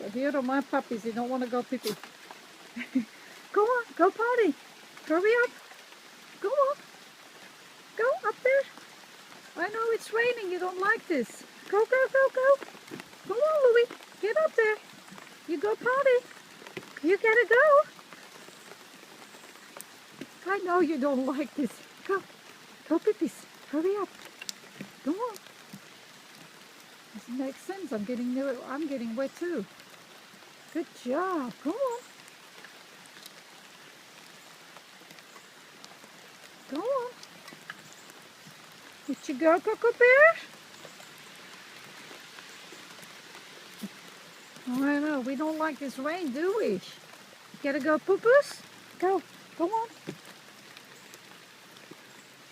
But here are my puppies. They don't want to go pee-pee. Go on, go potty. Hurry up. Go on. Go up there. I know it's raining. You don't like this. Go, go, go, go. Come on, Louie. Get up there. You go potty. You gotta go. I know you don't like this. Go. Go pee-pees. Hurry up. Go on. This makes sense. I'm getting wet too. Good job. Go on. Go on. Did you go, Coco Bear? Oh, I know. We don't like this rain, do we? Gotta go, poo-poos? Go. Go on.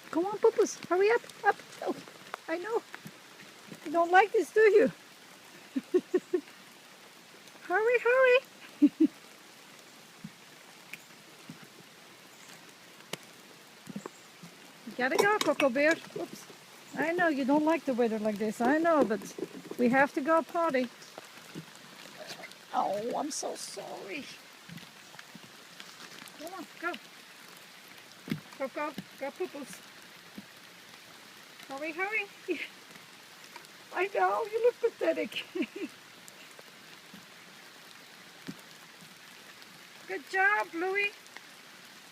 Go on, poo-poos. Hurry up. Up. Oh, I know. You don't like this, do you? Hurry, hurry. You gotta go, Coco Bear. Oops. I know you don't like the weather like this. I know, but we have to go potty. Oh, I'm so sorry. Come on, go. Coco, go poo-poos. Hurry, hurry. I know, you look pathetic. Good job, Louie.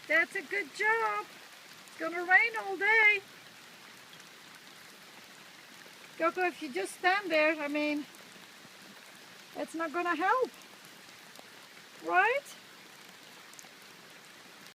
That's a good job. It's gonna rain all day. Coco, if you just stand there, I mean, that's not gonna help, right?